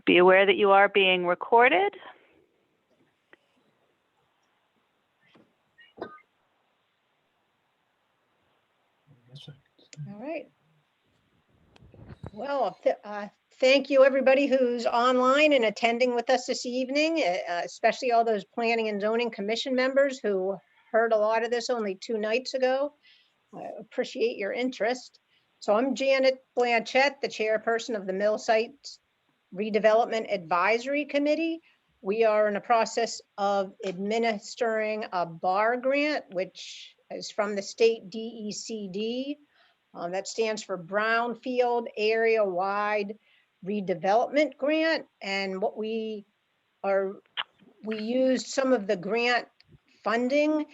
Be aware that you are being recorded. All right. Well, thank you everybody who's online and attending with us this evening, especially all those Planning and Zoning Commission members who heard a lot of this only 2 nights ago. I appreciate your interest. So I'm Janet Blanchette, the chairperson of the Mill Site Redevelopment Advisory Committee. We are in the process of administering a BAR grant, which is from the state DECD. That stands for Brownfield Area Wide Redevelopment Grant. And what we used some of the grant funding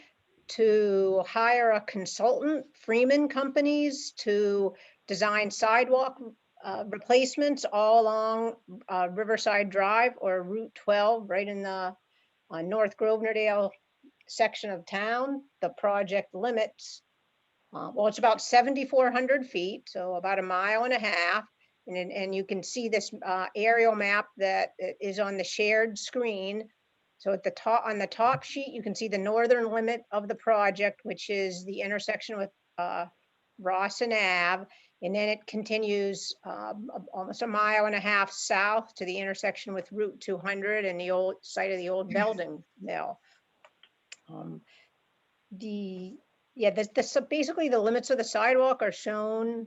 to hire a consultant, Freeman Companies, to design sidewalk replacements all along Riverside Drive or Route 12, right in the North Grosvenordale section of town. The project limits, well, it's about 7,400 feet, so about 1.5 miles. And you can see this aerial map that is on the shared screen. So at the top, on the top sheet, you can see the northern limit of the project, which is the intersection with Rawson Ave. And then it continues almost 1.5 miles south to the intersection with Route 200 and the old site of the old Belding Mill. Basically the limits of the sidewalk are shown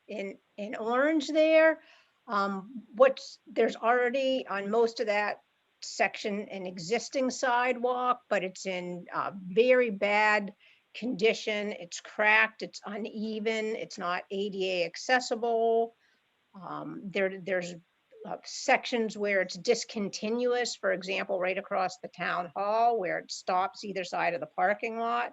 in orange there. There's already on most of that section an existing sidewalk, but it's in very bad condition. It's cracked, it's uneven, it's not ADA accessible. There's sections where it's discontinuous, for example, right across the town hall where it stops either side of the parking lot.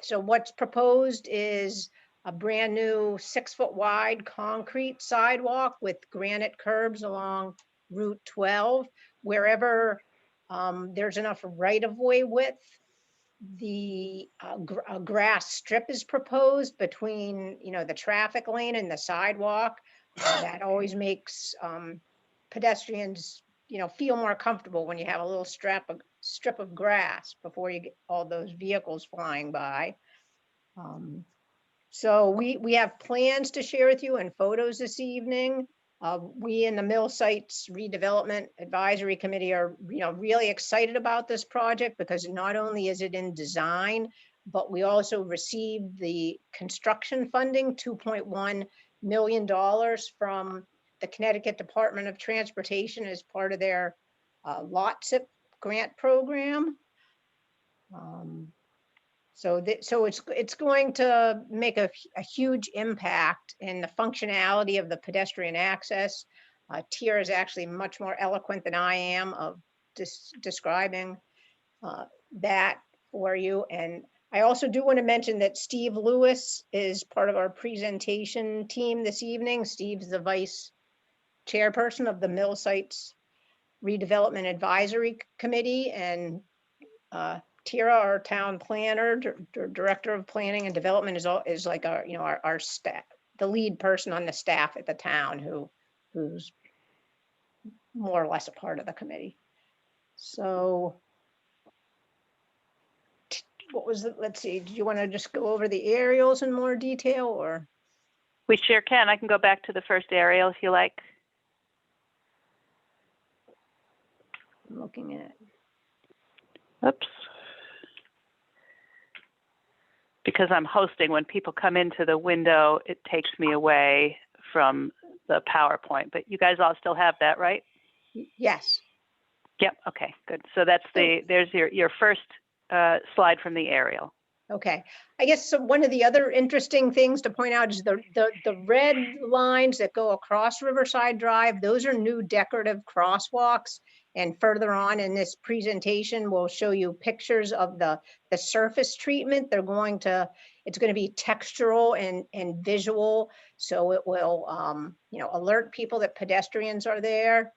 So what's proposed is a brand new 6-foot wide concrete sidewalk with granite curbs along Route 12. Wherever there's enough right-of-way width, the grass strip is proposed between, the traffic lane and the sidewalk. That always makes pedestrians, feel more comfortable when you have a little strip of grass before you get all those vehicles flying by. So we have plans to share with you and photos this evening. We in the Mill Sites Redevelopment Advisory Committee are really excited about this project because not only is it in design, but we also received the construction funding, $2.1 million from the Connecticut Department of Transportation as part of their lot SIP grant program. So it's going to make a huge impact in the functionality of the pedestrian access. Tira is actually much more eloquent than I am of describing that for you. And I also do want to mention that Steve Lewis is part of our presentation team this evening. Steve's the vice chairperson of the Mill Sites Redevelopment Advisory Committee, and Tira, our town planner, director of planning and development, is like our staff, the lead person on the staff at the town who's more or less a part of the committee. So what was it? Let's see. Do you want to just go over the aerials in more detail, or? We sure can. I can go back to the first aerial if you like. I'm looking at. Oops. Because I'm hosting, when people come into the window, it takes me away from the PowerPoint. But you guys all still have that, right? Yes. Yep. Okay, good. So that's there's your first slide from the aerial. Okay. I guess one of the other interesting things to point out is the red lines that go across Riverside Drive. Those are new decorative crosswalks. And further on in this presentation, we'll show you pictures of the surface treatment. It's going to be textural and visual. So it will, alert people that pedestrians are there.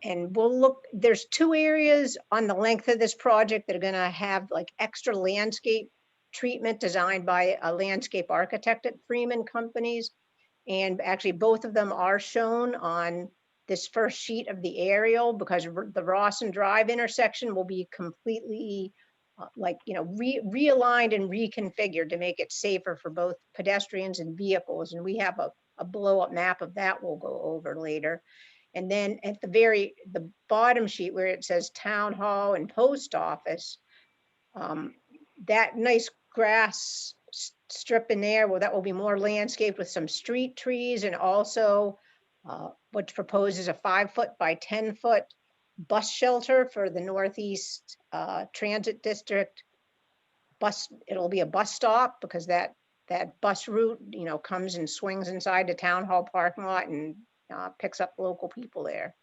And we'll look, there's 2 areas on the length of this project that are going to have like extra landscape treatment designed by a landscape architect at Freeman Companies. And actually, both of them are shown on this first sheet of the aerial, because the Rawson Drive intersection will be completely realigned and reconfigured to make it safer for both pedestrians and vehicles. And we have a blow up map of that we'll go over later. And then at the bottom sheet where it says Town Hall and Post Office, that nice grass strip in there, well, that will be more landscaped with some street trees, and also what's proposed is a 5-foot by 10-foot bus shelter for the Northeast Transit District bus. It'll be a bus stop, because that bus route, comes and swings inside the town hall parking lot and picks up local people there.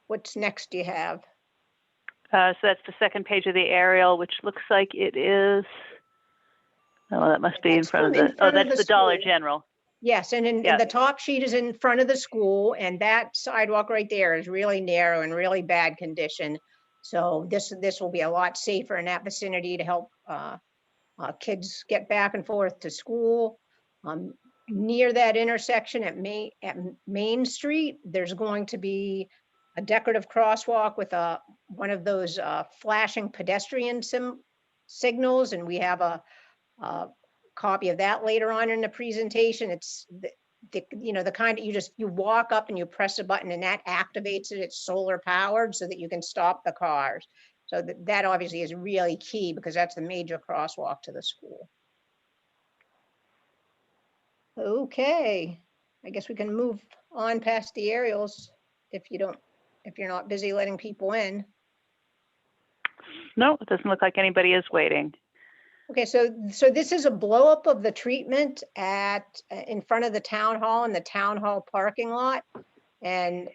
What's next do you have? So that's the second page of the aerial, which looks like it is. Oh, that must be in front of the. Oh, that's the Dollar General. Yes, and the top sheet is in front of the school, and that sidewalk right there is really narrow and really bad condition. So this will be a lot safer in that vicinity to help kids get back and forth to school. Near that intersection at Main Street, there's going to be a decorative crosswalk with one of those flashing pedestrian signals, and we have a copy of that later on in the presentation. It's the kind that you walk up and you press a button and that activates it. It's solar powered so that you can stop the cars. So that obviously is really key, because that's the major crosswalk to the school. Okay, I guess we can move on past the aerials if you're not busy letting people in. No, it doesn't look like anybody is waiting. Okay, so this is a blow up of the treatment in front of the town hall and the town hall parking lot, and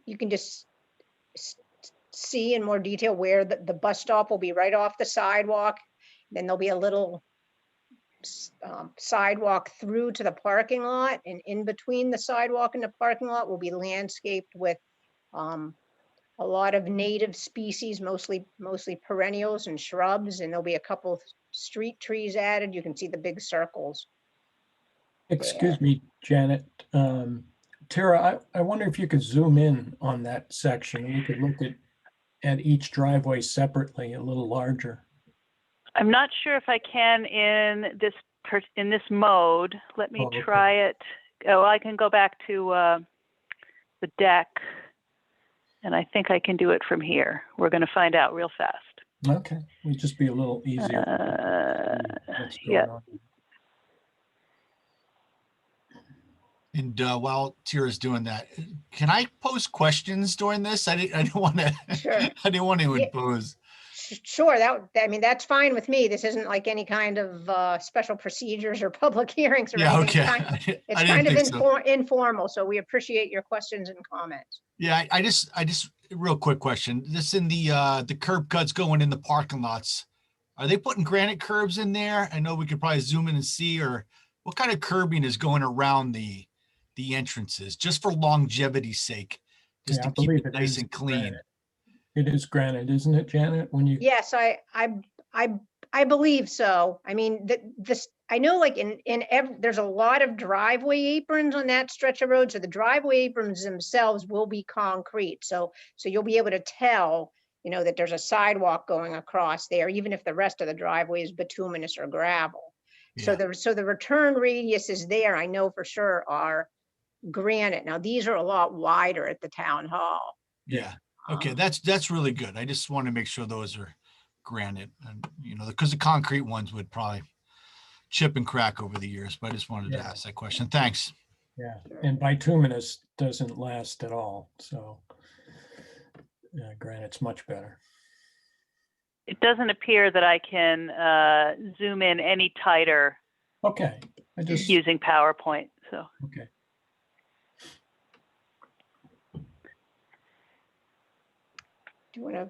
you can just see in more detail where the bus stop will be right off the sidewalk. Then there'll be a little sidewalk through to the parking lot, and in between the sidewalk and the parking lot will be landscaped with a lot of native species, mostly perennials and shrubs, and there'll be a couple street trees added. You can see the big circles. Excuse me, Janet. Tara, I wonder if you could zoom in on that section. We could look at each driveway separately, a little larger. I'm not sure if I can in this mode. Let me try it. Oh, I can go back to the deck, and I think I can do it from here. We're going to find out real fast. Okay, it'll just be a little easier. Yeah. And while Tira's doing that, can I pose questions during this? I didn't want to. Sure. I didn't want to impose. Sure, that's fine with me. This isn't like any kind of special procedures or public hearings or anything. Okay. It's kind of informal, so we appreciate your questions and comments. Yeah, I just real quick question. This in the curb cuts going in the parking lots. Are they putting granite curbs in there? I know we could probably zoom in and see, or what kind of curbing is going around the entrances, just for longevity's sake, just to keep it nice and clean. Granite. It is granite, isn't it, Janet? Yes, I believe so. I mean, I know, like there's a lot of driveway aprons on that stretch of road. So the driveway aprons themselves will be concrete. So you'll be able to tell, that there's a sidewalk going across there, even if the rest of the driveway is bituminous or gravel. Yeah. So the return radius is there, I know for sure, are granite. Now these are a lot wider at the town hall. Yeah. Okay, that's really good. I just want to make sure those are granite, and because the concrete ones would probably chip and crack over the years. But I just wanted to ask that question. Thanks. Yeah, and bituminous doesn't last at all, so granite's much better. It doesn't appear that I can zoom in any tighter. Okay, using PowerPoint. So okay.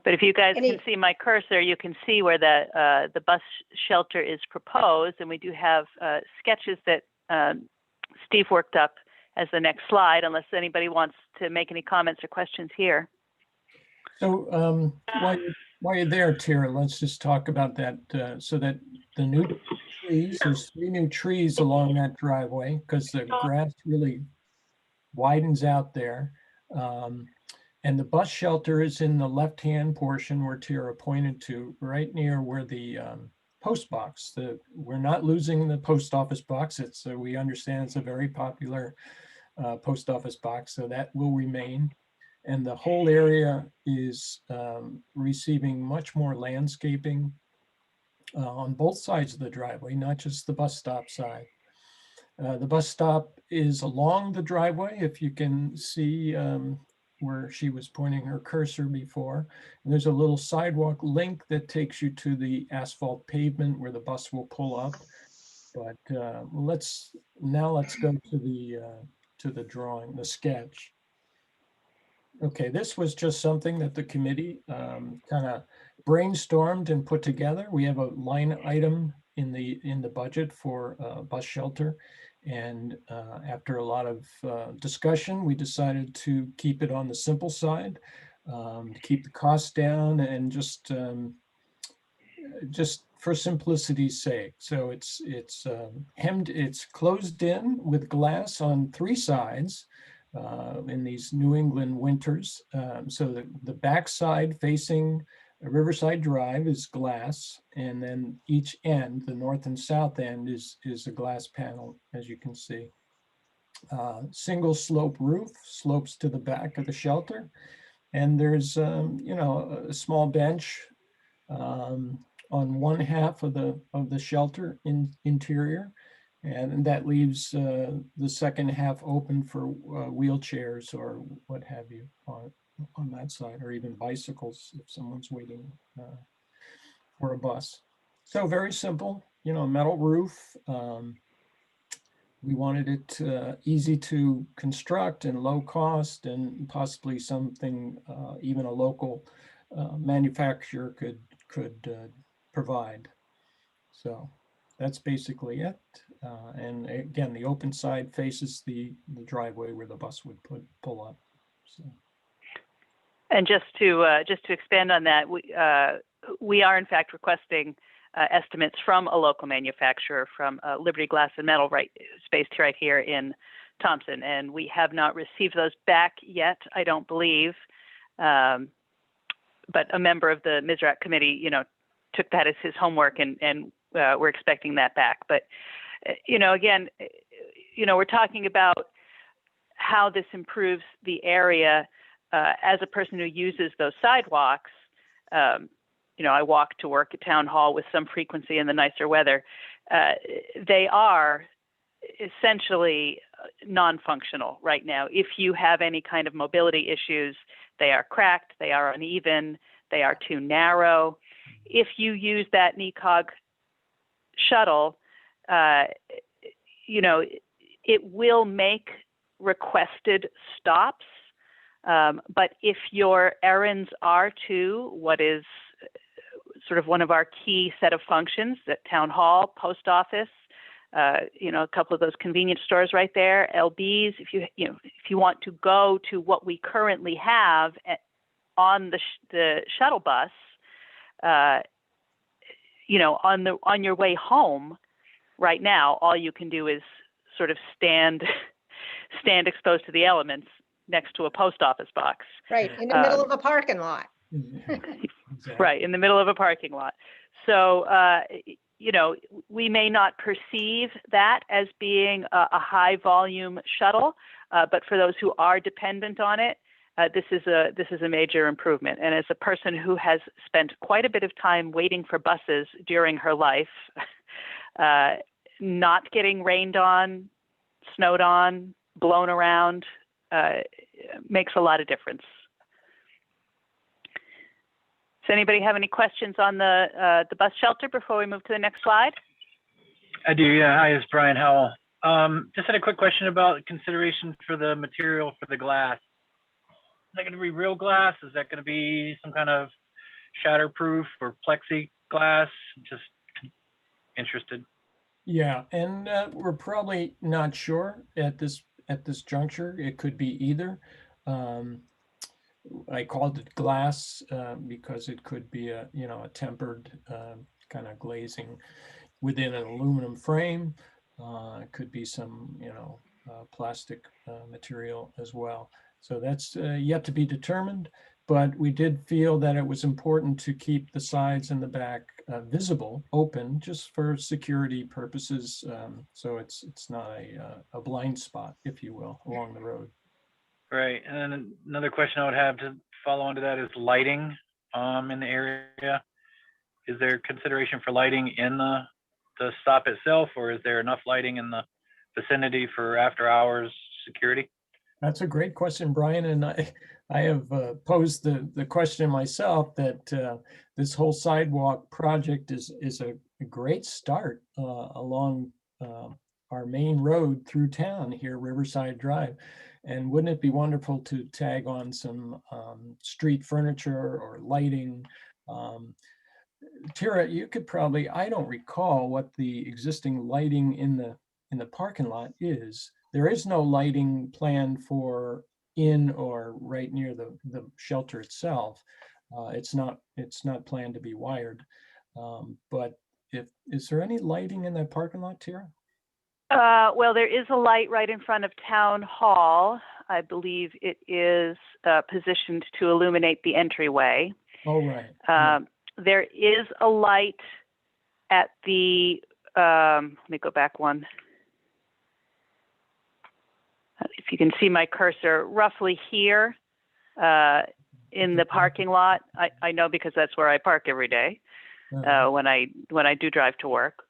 But if you guys can see my cursor, you can see where the bus shelter is proposed, and we do have sketches that Steve worked up as the next slide, unless anybody wants to make any comments or questions here. So While you're there, Tara, let's just talk about that, so that the new trees, there's 3 new trees along that driveway because the grass really widens out there. And the bus shelter is in the left-hand portion where Tara pointed to, right near where the post box. We're not losing the post office box. We understand it's a very popular post office box, so that will remain. And the whole area is receiving much more landscaping on both sides of the driveway, not just the bus stop side. The bus stop is along the driveway, if you can see where she was pointing her cursor before. And there's a little sidewalk link that takes you to the asphalt pavement where the bus will pull up. But let's go to the drawing, the sketch. Okay, this was just something that the committee kind of brainstormed and put together. We have a line item in the budget for bus shelter. And after a lot of discussion, we decided to keep it on the simple side, to keep the cost down, and just for simplicity's sake. So it's hemmed, it's closed in with glass on 3 sides in these New England winters. So the back side facing Riverside Drive is glass, and then each end, the north and south end, is a glass panel, as you can see. Single slope roof slopes to the back of the shelter, and there's a small bench on one half of the shelter interior, and that leaves the second half open for wheelchairs or what have you on that side, or even bicycles if someone's waiting for a bus. So very simple, metal roof. We wanted it easy to construct and low cost, and possibly something even a local manufacturer could provide. So that's basically it. And again, the open side faces the driveway where the bus would pull up. So. And just to expand on that, we are in fact requesting estimates from a local manufacturer, from Liberty Glass and Metal, spaced right here in Thompson, and we have not received those back yet, I don't believe. But a member of the MISRAC committee, took that as his homework, and we're expecting that back. But again, we're talking about how this improves the area. As a person who uses those sidewalks, I walk to work at Town Hall with some frequency in the nicer weather. They are essentially non-functional right now. If you have any kind of mobility issues, they are cracked, they are uneven, they are too narrow. If you use that NECOG shuttle, it will make requested stops. But if your errands are to what is sort of one of our key set of functions at Town Hall, Post Office, a couple of those convenience stores right there, LBs, if you want to go to what we currently have on the shuttle bus, on your way home right now, all you can do is sort of stand exposed to the elements next to a post office box. Right, in the middle of a parking lot. Exactly. Right, in the middle of a parking lot. So, we may not perceive that as being a high volume shuttle, but for those who are dependent on it, this is a major improvement. And as a person who has spent quite a bit of time waiting for buses during her life, not getting rained on, snowed on, blown around, makes a lot of difference. Does anybody have any questions on the bus shelter before we move to the next slide? I do, yeah. Hi, it's Brian Howell. Just had a quick question about consideration for the material for the glass. Is that going to be real glass? Is that going to be some kind of shatterproof or plexiglass? Just interested. Yeah, and we're probably not sure at this juncture. It could be either. I called it glass because it could be a, a tempered kind of glazing within an aluminum frame. It could be some, plastic material as well. So that's yet to be determined, but we did feel that it was important to keep the sides and the back visible, open, just for security purposes. So it's not a blind spot, if you will, along the road. Right. And then another question I would have to follow on to that is lighting in the area. Is there consideration for lighting in the stop itself, or is there enough lighting in the vicinity for after hours security? That's a great question, Brian. And I have posed the question myself that this whole sidewalk project is a great start along our main road through town here, Riverside Drive. And wouldn't it be wonderful to tag on some street furniture or lighting? Tara, you could probably, I don't recall what the existing lighting in the parking lot is. There is no lighting planned for in or right near the shelter itself. It's not planned to be wired. But is there any lighting in that parking lot, Tara? Well, there is a light right in front of Town Hall. I believe it is positioned to illuminate the entryway. Oh, right. There is a light at the, let me go back one. If you can see my cursor, roughly here in the parking lot. I know because that's where I park every day when I do drive to work.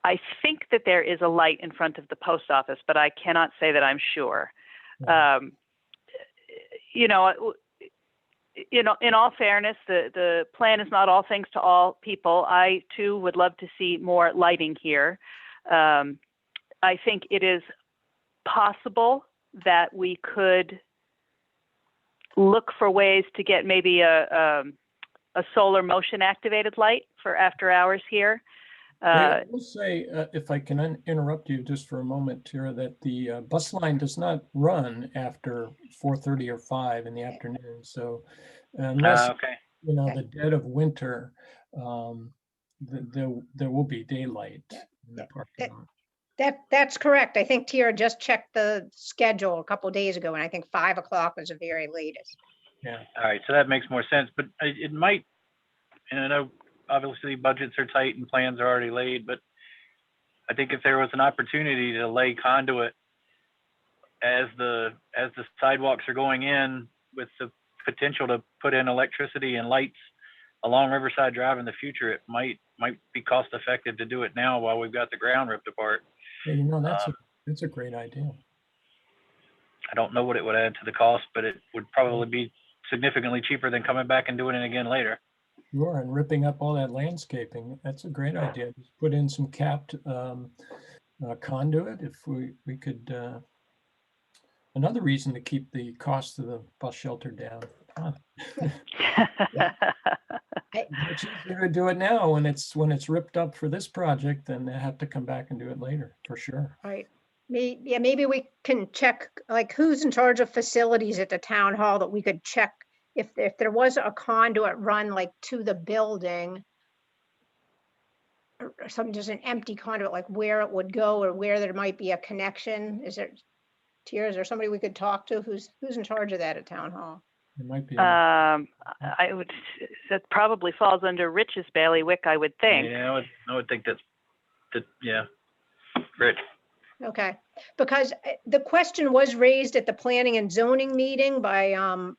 I think that there is a light in front of the post office, but I cannot say that I'm sure. In all fairness, the plan is not all things to all people. I too would love to see more lighting here. I think it is possible that we could look for ways to get maybe a solar motion activated light for after hours here. I will say, if I can interrupt you just for a moment, Tara, that the bus line does not run after 4:30 or 5 in the afternoon. So unless, Okay. the dead of winter, there will be daylight in the parking lot. That's correct. I think Tara just checked the schedule a couple of days ago, and I think 5 o'clock was the very latest. Yeah. All right. So that makes more sense, but it might, and I know obviously budgets are tight and plans are already laid, but I think if there was an opportunity to lay conduit as the sidewalks are going in, with the potential to put in electricity and lights along Riverside Drive in the future, it might be cost effective to do it now while we've got the ground ripped apart. Yeah, that's a great idea. I don't know what it would add to the cost, but it would probably be significantly cheaper than coming back and doing it again later. Sure, and ripping up all that landscaping. That's a great idea. Just put in some capped conduit if we could. Another reason to keep the cost of the bus shelter down. It's easier to do it now when it's ripped up for this project than to have to come back and do it later, for sure. Right. Maybe we can check, like, who's in charge of facilities at the town hall, that we could check if there was a conduit run like to the building, or something, just an empty conduit, like where it would go or where there might be a connection. Is there somebody we could talk to? Who's in charge of that at town hall? It might be. That probably falls under Rich's bailiwick, I would think. Yeah, I would think yeah. Rich. Okay, because the question was raised at the planning and zoning meeting by Alvin.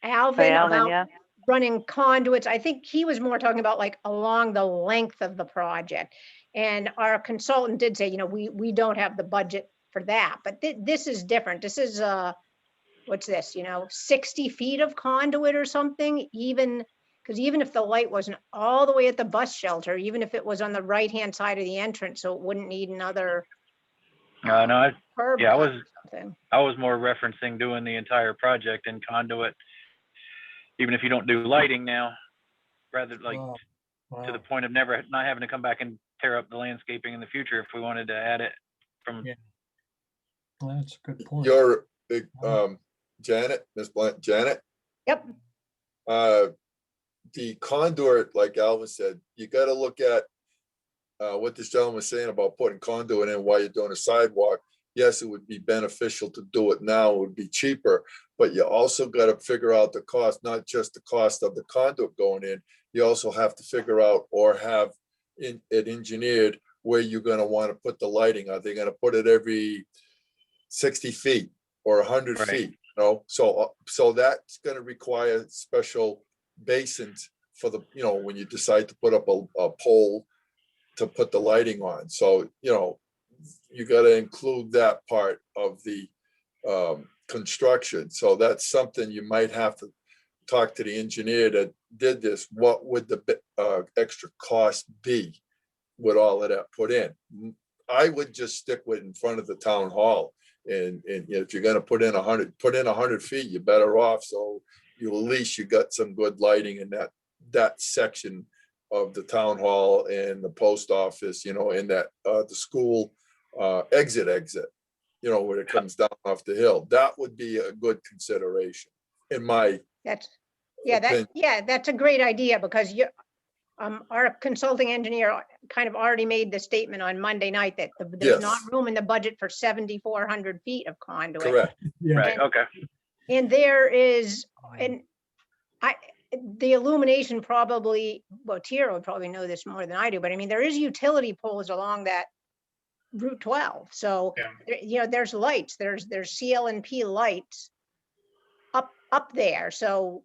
About Yeah. running conduits. I think he was more talking about like along the length of the project. And our consultant did say, we don't have the budget for that, but this is different. This is what's this, 60 feet of conduit or something, because even if the light wasn't all the way at the bus shelter, even if it was on the right-hand side of the entrance, so it wouldn't need another curb yeah, cut or something. I was more referencing doing the entire project in conduit, even if you don't do lighting now, rather like to the point of not having to come back and tear up the landscaping in the future if we wanted to add it from. Yeah. Well, that's a good point. Your Janet, Ms. Blunt, Janet, Yep, the conduit, like Alvin said, you gotta look at what this gentleman was saying about putting conduit in while you're doing a sidewalk. Yes, it would be beneficial to do it now, it would be cheaper, but you also gotta figure out the cost, not just the cost of the conduit going in. You also have to figure out or have it engineered where you're gonna wanna put the lighting. Are they gonna put it every 60 feet or 100 Right. feet? So that's gonna require special basins for the, when you decide to put up a pole to put the lighting on. So, you gotta include that part of the construction. So that's something you might have to talk to the engineer that did this. What would the extra cost be with all of that put in? I would just stick with in front of the town hall. And if you're gonna put in 100 feet, you're better off. So at least you got some good lighting in that section of the town hall and the post office, in that the school exit, where it comes down off the hill. That would be a good consideration in my that's opinion. that's a great idea, because our consulting engineer kind of already made the statement on Monday night that there's not Yes. room in the budget for 7,400 feet of conduit. Correct. Yeah. Right, okay. And there is, the illumination probably, well, Tira would probably know this more than I do, but I mean, there is utility poles along that Route 12. So, there's lights, there's CLNP lights up there. So,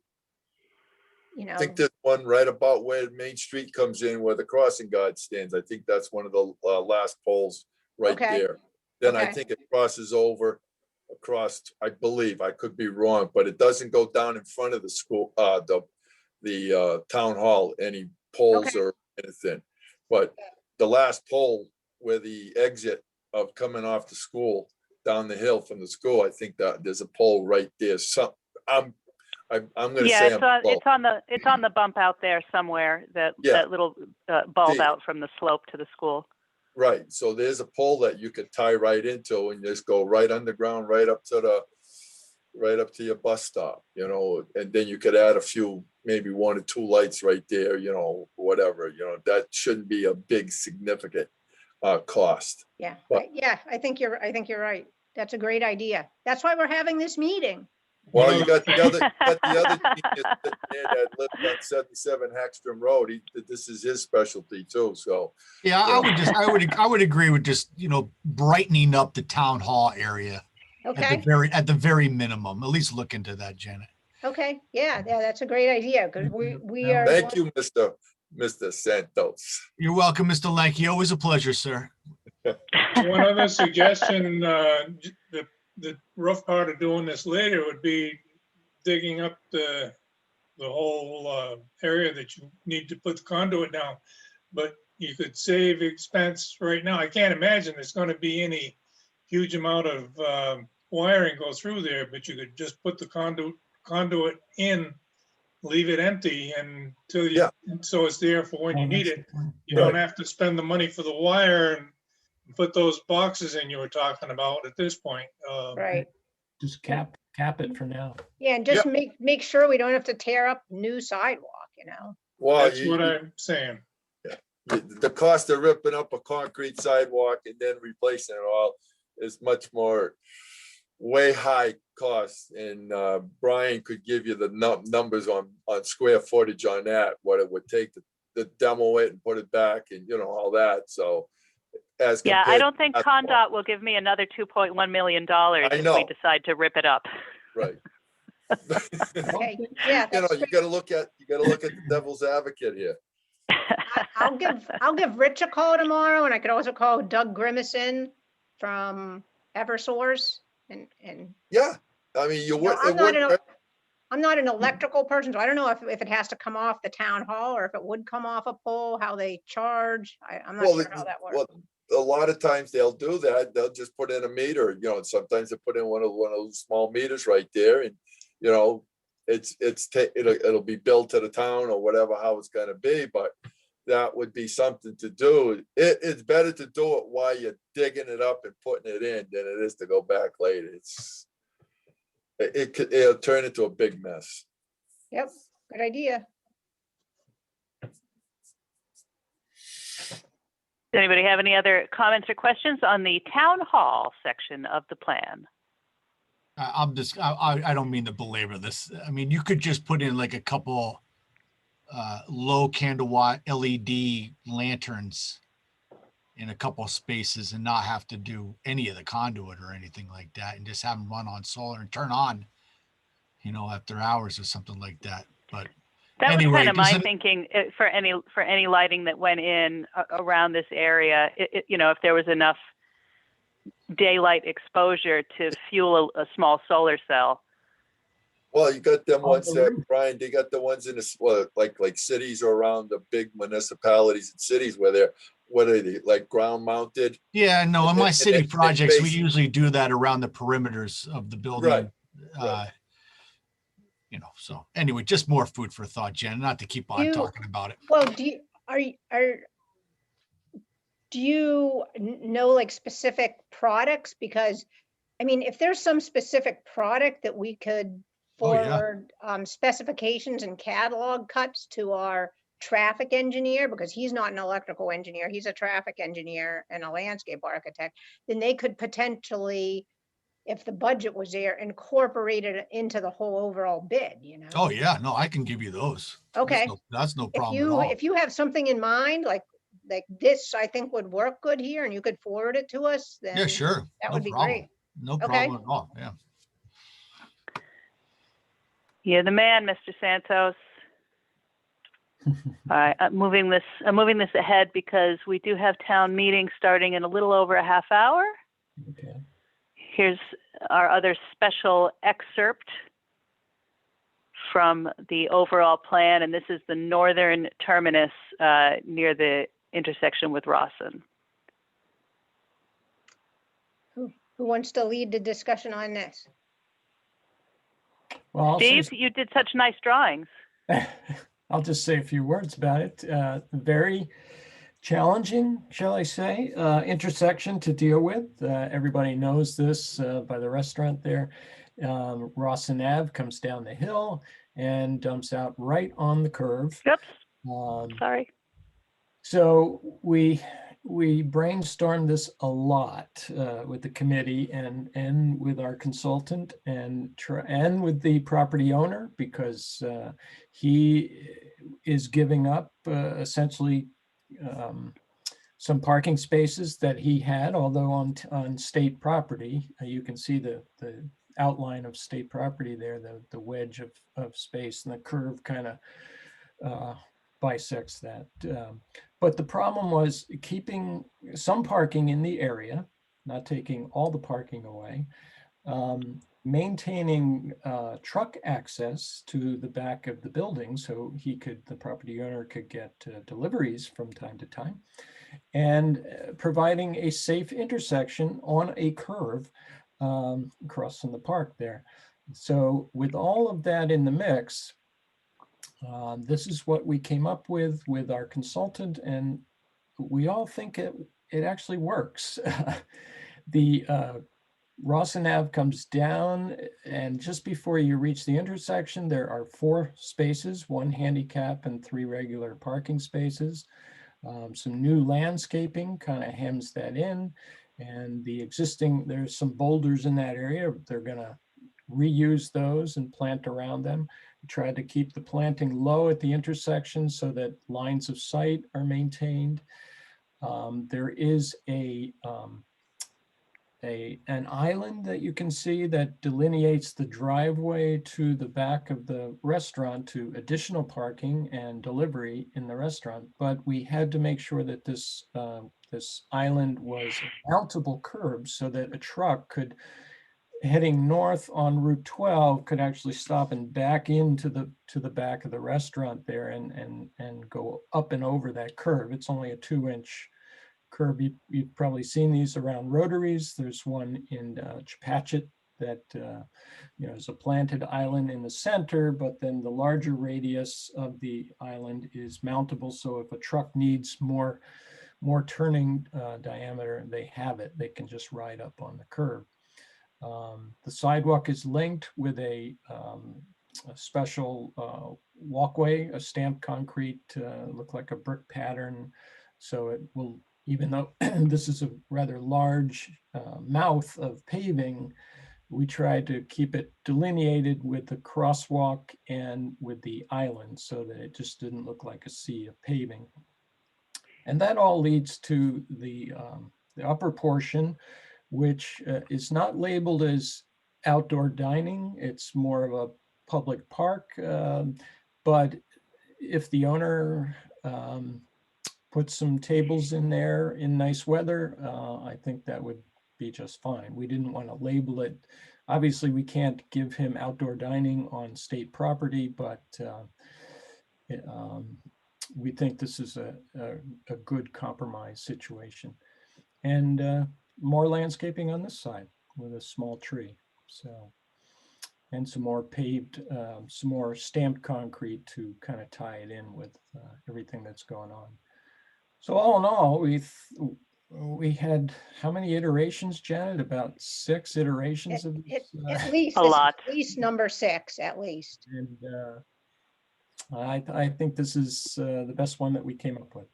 I think there's one right about where Main Street comes in, where the crossing guard stands. I think that's one of the last poles right Okay. there. Then I Okay. think it crosses over across, I believe, I could be wrong, but it doesn't go down in front of the school, the town hall, any poles Okay. or anything. But the last pole where the exit of coming off the school, down the hill from the school, I think that there's a pole right there. So I'm gonna Yeah, say it's on the bump out there somewhere, that little bulb See. out from the slope to the school. Right, so there's a pole that you could tie right into and just go right underground, right up to your bus stop, and then you could add a few, maybe 1 or 2 lights right there, whatever, that shouldn't be a big significant cost. Yeah, But- I think you're right. That's a great idea. That's why we're having this meeting. Well, you got the other genius sitting there that lived on 77 Hackstrom Road. This is his specialty too, so. Yeah, I would agree with just, brightening up the town hall area Okay, at the very minimum. At least look into that, Janet. okay, yeah, that's a great idea, because we are. Thank you, Mr. Santos. You're welcome, Mr. Lanky. Always a pleasure, sir. One other suggestion, the rough part of doing this later would be digging up the whole area that you need to put the conduit down. But you could save expense right now. I can't imagine there's going to be any huge amount of wiring go through there, but you could just put the conduit in, leave it empty until so it's there for when you need it. You don't have to spend the money for the wire and put those boxes in you were talking about at this point. Right, Just cap it for now. yeah, and just make sure we don't have to tear up new sidewalk, Well, That's what I'm saying. the cost of ripping up a concrete sidewalk and then replacing it all is much more way high cost. And Brian could give you the numbers on square footage on that, what it would take to demo it and put it back and all that. So I don't think Condot will give me another $2.1 million if we decide to rip it up. Right. okay, yeah. You that's gotta look at the devil's advocate here. I'll give Rich a call tomorrow, and I could also call Doug Grimison from Eversource, and Yeah, I mean, I'm not an electrical person, so I don't know if it has to come off the town hall or if it would come off a pole, how they charge. I'm not sure how that works. Well, a lot of times they'll do that. They'll just put in a meter, and sometimes they put in one of those small meters right there, and it'll be billed to the town or whatever, how it's gonna be, but that would be something to do. It's better to do it while you're digging it up and putting it in than it is to go back later. It'll turn into a big mess. Yep, good idea. Does anybody have any other comments or questions on the town hall section of the plan? I don't mean to belabor this. I mean, you could just put in like a couple low candle watt LED lanterns in a couple of spaces and not have to do any of the conduit or anything like that, and just have them run on solar and turn on, you know, after hours or something like that. But That anyway, was kind of my doesn't- thinking for any lighting that went in around this area. You know, if there was enough daylight exposure to fuel a small solar cell. Well, you got them On ones the that, roof. Brian, they got the ones in the, like cities or around the big municipalities and cities where they're, what are they, like ground mounted? yeah, no, in And my then- city and then projects, we base- usually do that around the perimeters of the building. Right, Uh, you know, so anyway, just more food for thought, Jen, not to keep on You- talking about it. Well, do you know like specific products? Because, I mean, if there's some specific product that we could Oh, yeah. forward specifications and catalog cuts to our traffic engineer, because he's not an electrical engineer, he's a traffic engineer and a landscape architect, then they could potentially, if the budget was there, incorporate it into the whole overall bid, you know? Oh, yeah, no, I can give you those. Okay. That's no If problem at all. if you have something in mind, like this, I think would work good here, and you could forward it to us, then Yeah, sure. that No would be problem. great. No Okay. problem at all. Yeah. You're the man, Mr. Santos. All right, I'm moving this ahead because we do have town meeting starting in a little over a half hour. Okay. Here's our other special excerpt from the overall plan, and this is the northern terminus near the intersection with Rawson. Who wants to lead the discussion on this? Well, I'll say Steve, you did such nice drawings. I'll just say a few words about it. Very challenging, shall I say, intersection to deal with. Everybody knows this by the restaurant there. Rawson Ave comes down the hill and dumps out right on the curve. Oops, sorry. So we brainstormed this a lot with the committee and with our consultant and with the property owner, because he is giving up essentially some parking spaces that he had, although on state property. You can see the outline of state property there, the wedge of space, and the curve kind of bisects that. But the problem was keeping some parking in the area, not taking all the parking away, maintaining truck access to the back of the building so the property owner could get deliveries from time to time, and providing a safe intersection on a curve across from the park there. So with all of that in the mix, this is what we came up with our consultant, and we all think it actually works. The Rawson Ave comes down, and just before you reach the intersection, there are 4 spaces, 1 handicap and 3 regular parking spaces. Some new landscaping kind of hems that in, and there's some boulders in that area. They're gonna reuse those and plant around them. We tried to keep the planting low at the intersection so that lines of sight are maintained. There is an island that you can see that delineates the driveway to the back of the restaurant to additional parking and delivery in the restaurant. But we had to make sure that this island was a mountable curb so that a truck could, heading north on Route 12, could actually stop and back into the back of the restaurant there and go up and over that curve. It's only a 2-inch curb. You've probably seen these around rotaries. There's one in Chepachet that is a planted island in the center, but then the larger radius of the island is mountable. So if a truck needs more turning diameter, they have it. They can just ride up on the curb. The sidewalk is linked with a special walkway, a stamped concrete, look like a brick pattern. So it will, even though this is a rather large mouth of paving, we tried to keep it delineated with the crosswalk and with the island so that it just didn't look like a sea of paving. And that all leads to the upper portion, which is not labeled as outdoor dining. It's more of a public park. But if the owner puts some tables in there in nice weather, I think that would be just fine. We didn't want to label it. Obviously, we can't give him outdoor dining on state property, but we think this is a good compromise situation. And more landscaping on this side with a small tree. So, and some more paved, some more stamped concrete to kind of tie it in with everything that's going on. So all in all, we had how many iterations, Janet? About 6 iterations of this. At least A this is lot. At least number 6, at least. And I think this is the best one that we came up with.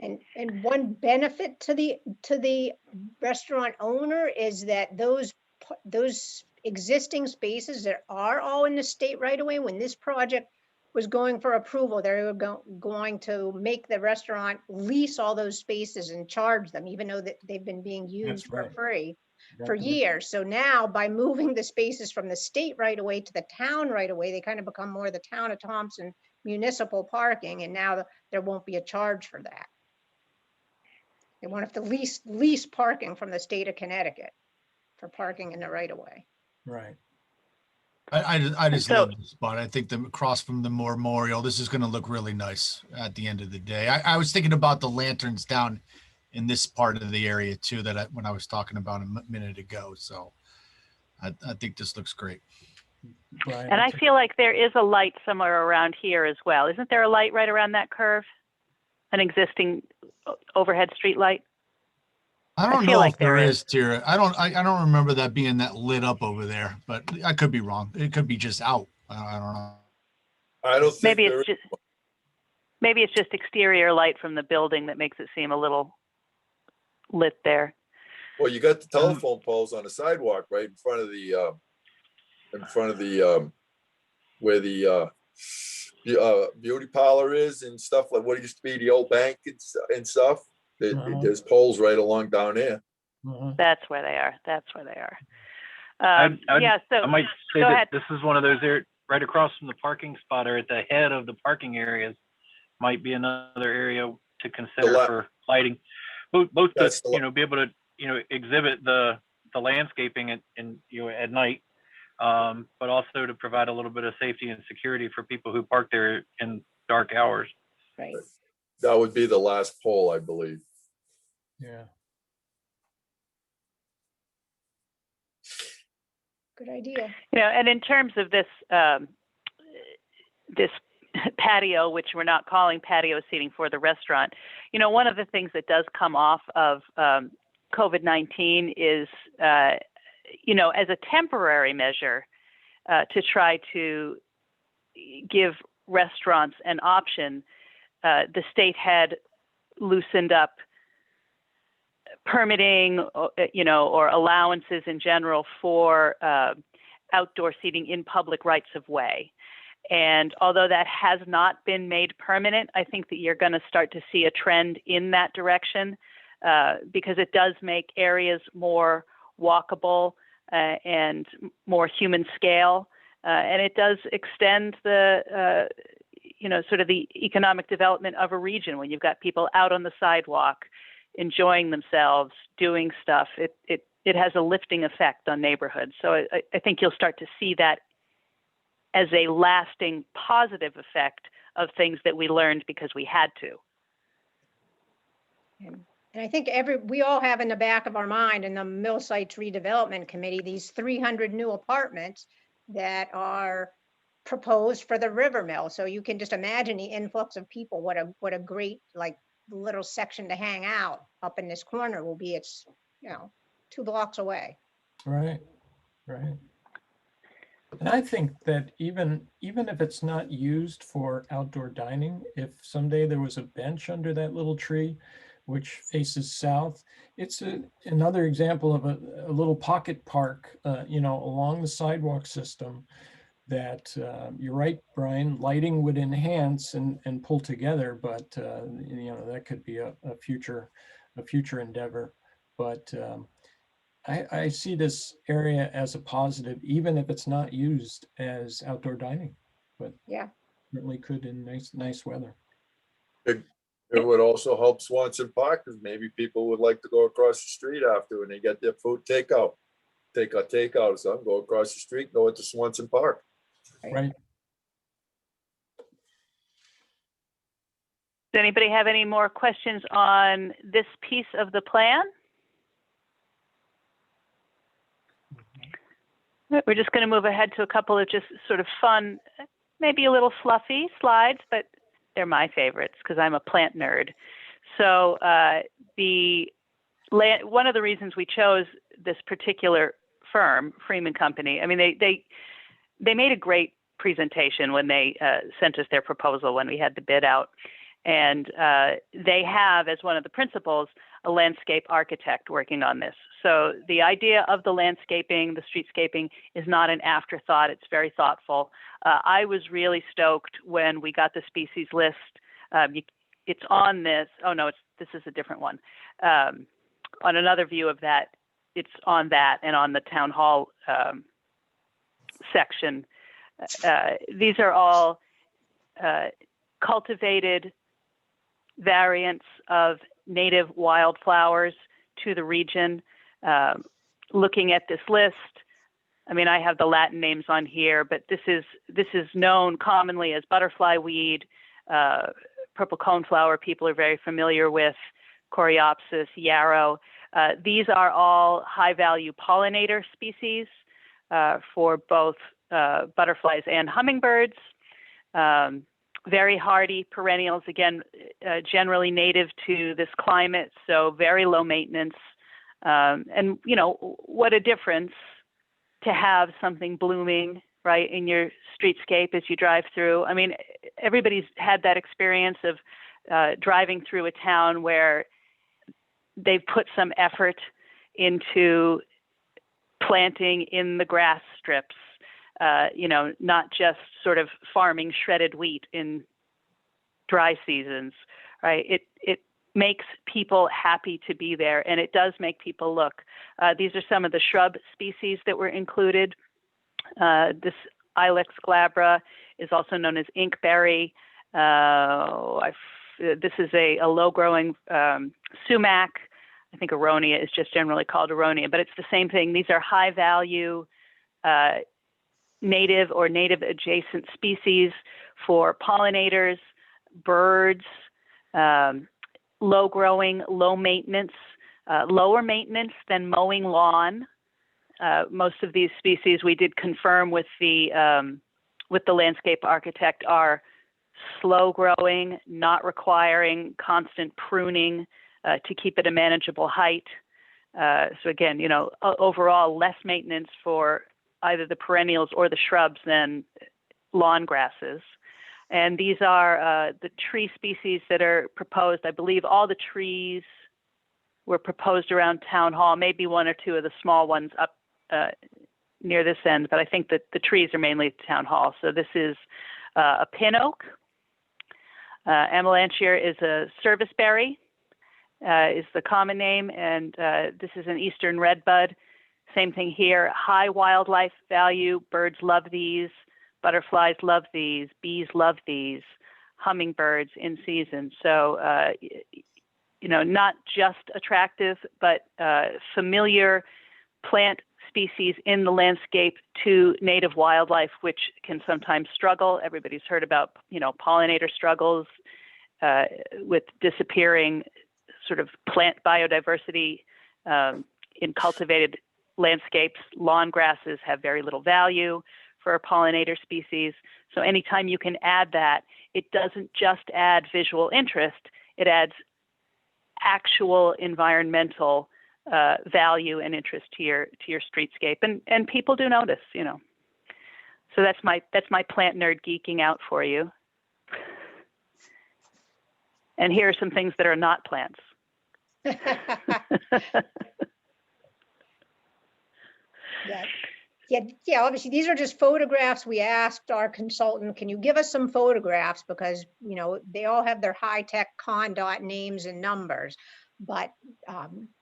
And one benefit to the restaurant owner is that those existing spaces that are all in the state right away, when this project was going for approval, they were going to make the restaurant lease all those spaces and charge them, even though that they've been being used for right. free Got for the- years. So now by moving the spaces from the state right away to the town right away, they kind of become more the town of Thompson municipal parking, and now there won't be a charge for that. They won't have to lease parking from the state of Connecticut for parking in the right of way. Right. I just So- love this spot. I think the across from the memorial, this is going to look really nice at the end of the day. I was thinking about the lanterns down in this part of the area too, when I was talking about a minute ago. So I think this looks great. Brian, And I feel like there is a light somewhere around here as well. Isn't there a light right around that curve? An existing overhead street light? I don't feel know like if there there is, Tira. I don't remember that being that lit up over there, but I could be wrong. It could be just out. I don't know. I don't think Maybe there it's is. just exterior light from the building that makes it seem a little lit there. Well, you got the telephone poles on the sidewalk right in front of the where the beauty parlor is and stuff, like what used to be the old bank and stuff. There's poles right along down there. That's where they are. That's where they are. I So might say go that ahead. this is one of those there right across from the parking spot or at the head of the parking areas might be another area to consider for lighting. Both to, That's the- be able to, exhibit the landscaping at night, but also to provide a little bit of safety and security for people who park there in dark hours. Right. That would be the last pole, I believe. Yeah. Good idea. And in terms of this this patio, which we're not calling patio seating for the restaurant, one of the things that does come off of COVID-19 is, as a temporary measure to try to give restaurants an option, the state had loosened up permitting, or allowances in general for outdoor seating in public rights of way. And although that has not been made permanent, I think that you're going to start to see a trend in that direction because it does make areas more walkable and more human scale. And it does extend the, sort of the economic development of a region when you've got people out on the sidewalk, enjoying themselves, doing stuff. It has a lifting effect on neighborhoods. So I think you'll start to see that as a lasting positive effect of things that we learned because we had to. And I think we all have in the back of our mind in the Mill Sites Redevelopment Committee, these 300 new apartments that are proposed for the River Mill. So you can just imagine the influx of people, what a great little section to hang out up in this corner will be. It's 2 blocks away. Right, right. And I think that even if it's not used for outdoor dining, if someday there was a bench under that little tree, which faces south, it's another example of a little pocket park, along the sidewalk system that, you're right, Brian, lighting would enhance and pull together, but, that could be a future endeavor. But I see this area as a positive, even if it's not used as outdoor dining, but Yeah, certainly could in nice weather. It would also help Swanson Park because maybe people would like to go across the street after when they get their food takeout. Take a takeout or something, go across the street, go into Swanson Park. Right. Does anybody have any more questions on this piece of the plan? We're just going to move ahead to a couple of just sort of fun, maybe a little fluffy slides, but they're my favorites because I'm a plant nerd. So one of the reasons we chose this particular firm, Freeman Company, I mean, they made a great presentation when they sent us their proposal when we had the bid out. And they have, as one of the principals, a landscape architect working on this. So the idea of the landscaping, the streetscaping, is not an afterthought. It's very thoughtful. I was really stoked when we got the species list. It's on this. Oh no, this is a different one. On another view of that, it's on that and on the town hall section. These are all cultivated variants of native wildflowers to the region. Looking at this list, I mean, I have the Latin names on here, but this is known commonly as butterfly weed, purple coneflower. People are very familiar with Coreopsis, yarrow. These are all high-value pollinator species for both butterflies and hummingbirds. Very hardy perennials, again, generally native to this climate, so very low maintenance. And, what a difference to have something blooming, right, in your streetscape as you drive through. I mean, everybody's had that experience of driving through a town where they've put some effort into planting in the grass strips. Not just sort of farming shredded wheat in dry seasons, right? It makes people happy to be there, and it does make people look. These are some of the shrub species that were included. This Ilex glabra is also known as inkberry. This is a low-growing sumac. I think aronia is just generally called aronia, but it's the same thing. These are high-value native or native adjacent species for pollinators, birds, low growing, low maintenance, lower maintenance than mowing lawn. Most of these species we did confirm with the landscape architect are slow growing, not requiring constant pruning to keep it a manageable height. So again, overall less maintenance for either the perennials or the shrubs than lawn grasses. And these are the tree species that are proposed. I believe all the trees were proposed around Town Hall, maybe one or two of the small ones up near this end, but I think that the trees are mainly at Town Hall. So this is a pin oak. Amelanchier is a serviceberry, is the common name, and this is an eastern redbud. Same thing here, high wildlife value. Birds love these, butterflies love these, bees love these, hummingbirds in season. So, not just attractive, but familiar plant species in the landscape to native wildlife, which can sometimes struggle. Everybody's heard about, pollinator struggles with disappearing sort of plant biodiversity in cultivated landscapes. Lawn grasses have very little value for pollinator species. So anytime you can add that, it doesn't just add visual interest, it adds actual environmental value and interest to your streetscape, and people do notice, you know. So that's my plant nerd geeking out for you. And here are some things that are not plants. Yeah. Obviously, these are just photographs. We asked our consultant, can you give us some photographs? Because, you know, they all have their high-tech CONDOT names and numbers. But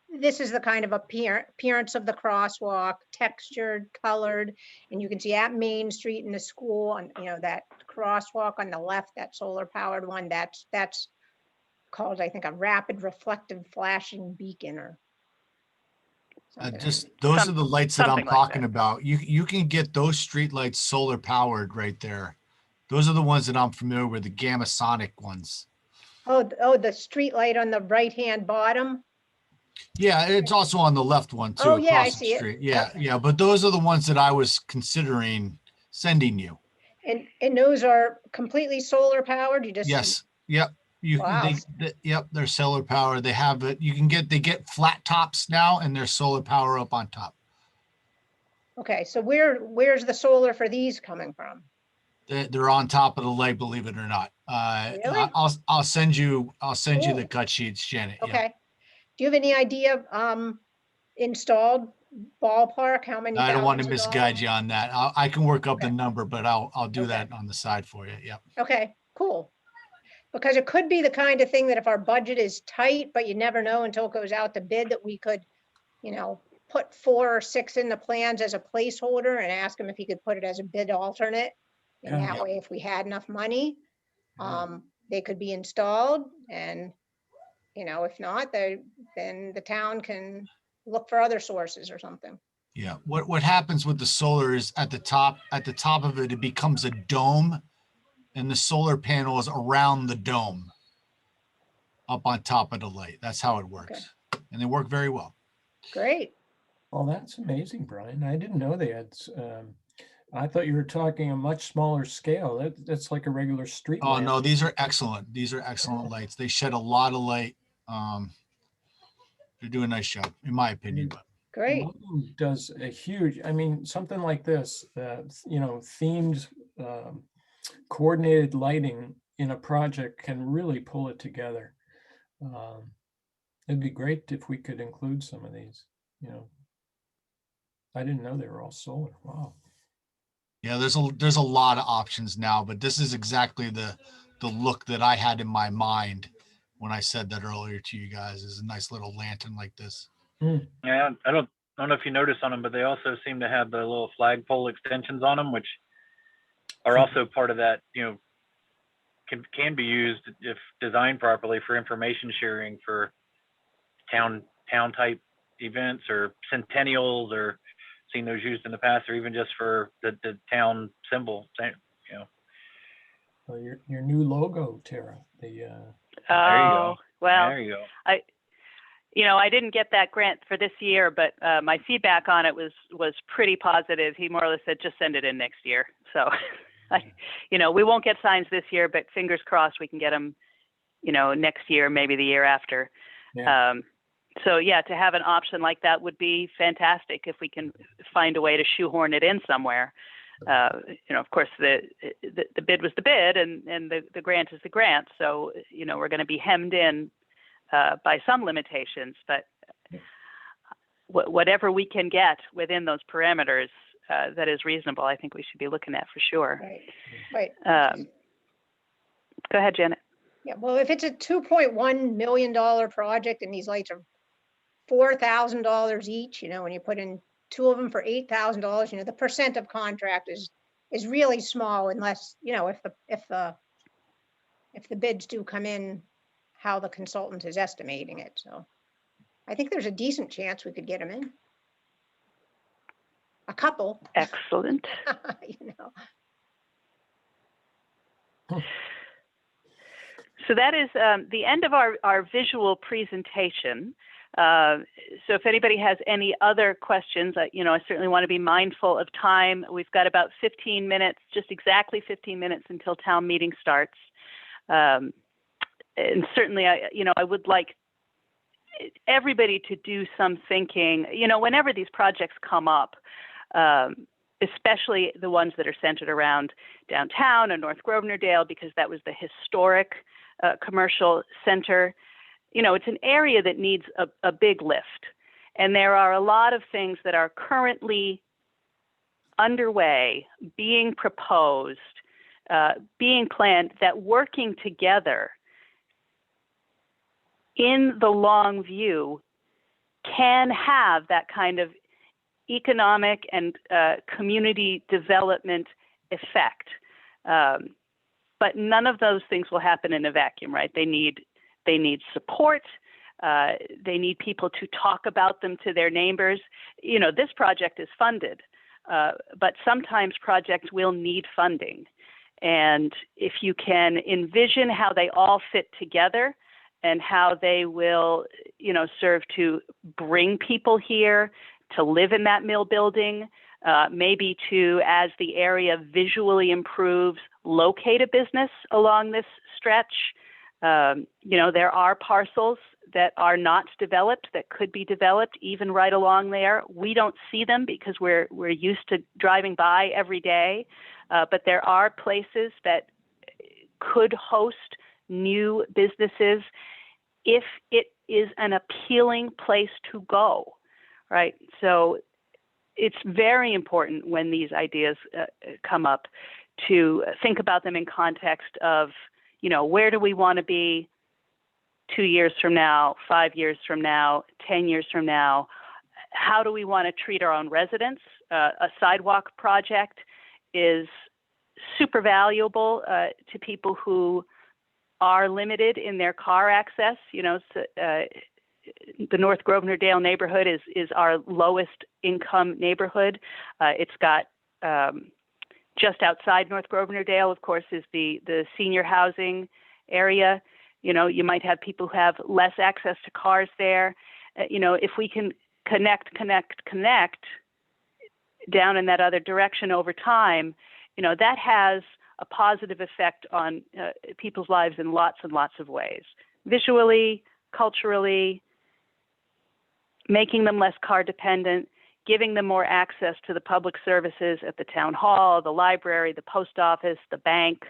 this is the kind of appearance of the crosswalk, textured, colored. And you can see at Main Street in the school, and, you know, that crosswalk on the left, that solar-powered one, that's called, I think, a rapid reflective flashing beacon or something. Just those are the lights that I'm something like talking that. about. You can get those street lights solar powered right there. Those are the ones that I'm familiar with, the gamma sonic ones. Oh, the street light on the right-hand bottom. Yeah, it's also on the left one too. Oh, yeah, I across the see it. street. Yeah. But those are the ones that I was considering sending you. And those are completely solar powered? You just. Yes. Yep. Wow. Yep. They're solar powered. They have it. They get flat tops now, and they're solar power up on top. Okay, so where's the solar for these coming from? They're on top of the light, believe it or not. Really? I'll send you Cool. the cut sheets, Janet. Yeah. Okay. Do you have any idea installed ballpark, how many I don't want to thousands of misguide dollars? you on that. I can work up the Okay. number, but I'll do Okay. that on the side for you. Yep. Okay, cool. Because it could be the kind of thing that if our budget is tight, but you never know until it goes out to bid, that we could, you know, put 4 or 6 in the plans as a placeholder and ask him if he could put it as a bid alternate. And Yeah. that way, if we had enough money, they could be installed, and, you know, if not, then the town can look for other sources or something. Yeah. What happens with the solar is at the top of it, it becomes a dome, and the solar panel is around the dome up on top of the light. That's how it works. And they work very well. Great. Oh, that's amazing, Brian. I didn't know they had, I thought you were talking a much smaller scale. That's like a regular street Oh, lamp. no, these are excellent. These are excellent lights. They shed a lot of light. They do a nice job, in my opinion. But Great. Lighting does a huge, I mean, something like this, you know, themed, coordinated lighting in a project can really pull it together. It'd be great if we could include some of these, you know. I didn't know they were all solar. Wow. yeah, there's a lot of options now, but this is exactly the look that I had in my mind when I said that earlier to you guys, is a nice little lantern like this. Yeah, I don't know if you noticed on them, but they also seem to have the little flagpole extensions on them, which are also part of that, you know, can be used if designed properly for information sharing for town type events or centennials, or seen those used in the past, or even just for the town symbol, you know. Well, your new logo, Tara. There you go. Well, There you go. I didn't get that grant for this year, but my feedback on it was pretty positive. He more or less said, just send it in next year. So, we won't get signs this year, but fingers crossed we can get them, next year, maybe the year after. Yeah. So yeah, to have an option like that would be fantastic if we can find a way to shoehorn it in somewhere. Of course, the bid was the bid, and the grant is the grant. So, we're going to be hemmed in by some limitations, but whatever we can get within those parameters that is reasonable, I think we should be looking at for sure. Right. Go ahead, Janet. Yeah, well, if it's a $2.1 million project and these lights are $4,000 each, when you put in 2 of them for $8,000, the percent of contract is really small, unless, if the bids do come in how the consultant is estimating it. So I think there's a decent chance we could get them in. A couple. Excellent. So that is the end of our visual presentation. So if anybody has any other questions, I certainly want to be mindful of time. We've got about 15 minutes, just exactly 15 minutes until town meeting starts. And certainly, I would like everybody to do some thinking. Whenever these projects come up, especially the ones that are centered around downtown and North Grosvenor-Dale, because that was the historic commercial center. It's an area that needs a big lift. And there are a lot of things that are currently underway, being proposed, being planned, that working together in the long view can have that kind of economic and community development effect. But none of those things will happen in a vacuum, right? They need support. They need people to talk about them to their neighbors. This project is funded, but sometimes projects will need funding. And if you can envision how they all fit together and how they will, serve to bring people here to live in that mill building, maybe to, as the area visually improves, locate a business along this stretch. There are parcels that are not developed that could be developed even right along there. We don't see them because we're used to driving by every day, but there are places that could host new businesses if it is an appealing place to go, right? So it's very important when these ideas come up to think about them in context of, where do we want to be 2 years from now, 5 years from now, 10 years from now? How do we want to treat our own residents? A sidewalk project is super valuable to people who are limited in their car access. The North Grosvenor-Dale neighborhood is our lowest income neighborhood. It's got just outside North Grosvenor-Dale, of course, is the senior housing area. You might have people who have less access to cars there. If we can connect down in that other direction over time, that has a positive effect on people's lives in lots and lots of ways. Visually, culturally, making them less car dependent, giving them more access to the public services at the town hall, the library, the post office, the bank.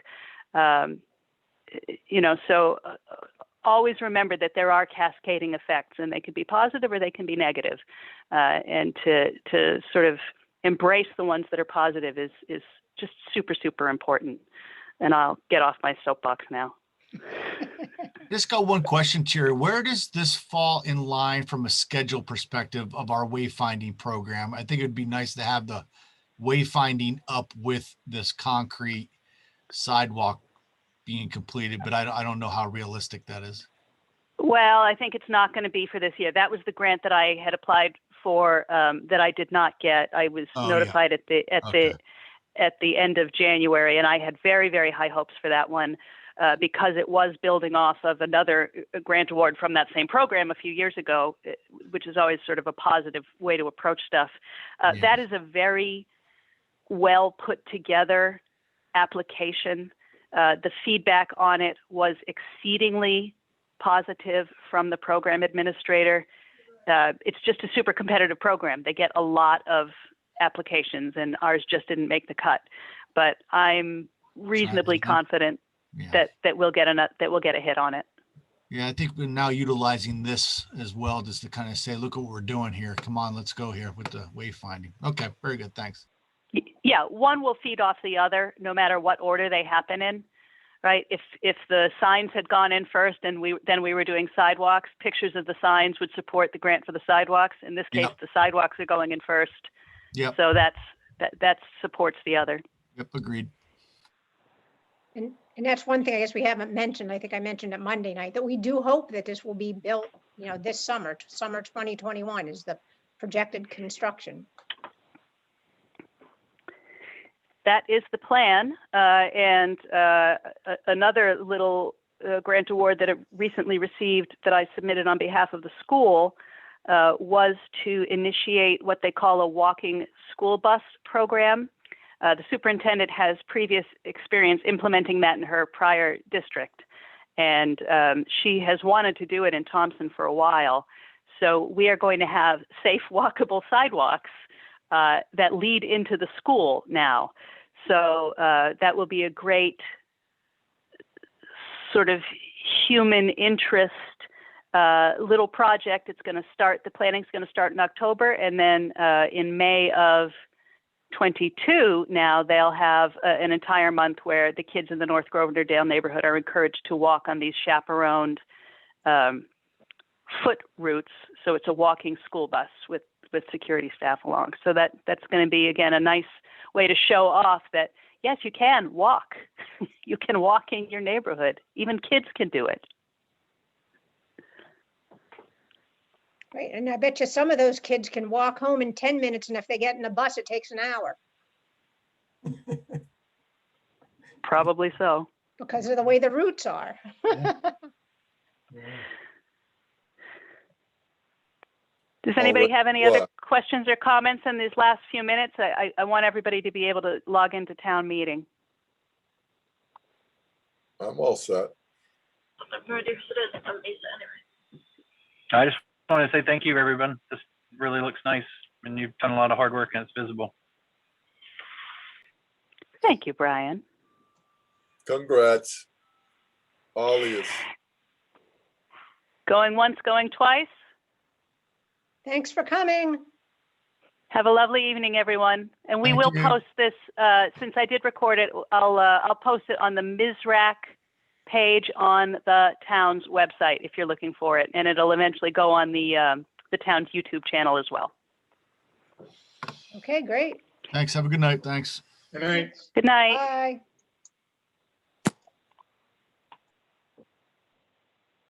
So always remember that there are cascading effects, and they can be positive or they can be negative. And to sort of embrace the ones that are positive is just super, super important. And I'll get off my soapbox now. Just got one question, Terry. Where does this fall in line from a schedule perspective of our wayfinding program? I think it'd be nice to have the wayfinding up with this concrete sidewalk being completed, but I don't know how realistic that is. Well, I think it's not going to be for this year. That was the grant that I had applied for that I did not get. I was notified at the end of January, and I had very, very high hopes for that one. Because it was building off of another grant award from that same program a few years ago, which is always sort of a positive way to approach stuff. That is a very well put together application. The feedback on it was exceedingly positive from the program administrator. It's just a super competitive program. They get a lot of applications, and ours just didn't make the cut. But I'm reasonably confident that we'll get a hit on it. Yeah, I think we're now utilizing this as well, just to kind of say, look what we're doing here. Come on, let's go here with the wayfinding. Okay, very good, thanks. Yeah, one will feed off the other, no matter what order they happen in, right? If the signs had gone in first and then we were doing sidewalks, pictures of the signs would support the grant for the sidewalks. In this case, the sidewalks are going in first. Yep. So that supports the other. Yep, agreed. And that's one thing I guess we haven't mentioned. I think I mentioned it Monday night, that we do hope that this will be built, this summer 2021 is the projected construction. That is the plan. And another little grant award that it recently received that I submitted on behalf of the school was to initiate what they call a walking school bus program. The superintendent has previous experience implementing that in her prior district. And she has wanted to do it in Thompson for a while. So we are going to have safe, walkable sidewalks that lead into the school now. So that will be a great sort of human interest little project. It's going to start, the planning's going to start in October, and then in May of 22 now they'll have an entire month where the kids in the North Grovendale neighborhood are encouraged to walk on these chaperoned foot routes. So it's a walking school bus with security staff along. So that's going to be, again, a nice way to show off that, yes, you can walk. You can walk in your neighborhood. Even kids can do it. Right, and I bet you some of those kids can walk home in 10 minutes, and if they get in a bus, it takes an hour Probably so. because of the way the routes are. Yeah. Does All anybody right, have any other well- questions or comments in these last few minutes? I want everybody to be able to log into town meeting. I'm all set. I just want to say thank you, everyone. This really looks nice, and you've done a lot of hard work, and it's visible. Thank you, Brian. Congrats. All ears. Going once, going twice. Thanks for coming. Have a lovely evening, everyone. And we Thank will you. post this, since I did record it, I'll post it on the MISRAC page on the town's website if you're looking for it. And it'll eventually go on the town's YouTube channel as well. Okay, great. Thanks. Have a good night. Thanks. Good night. Good night. Bye.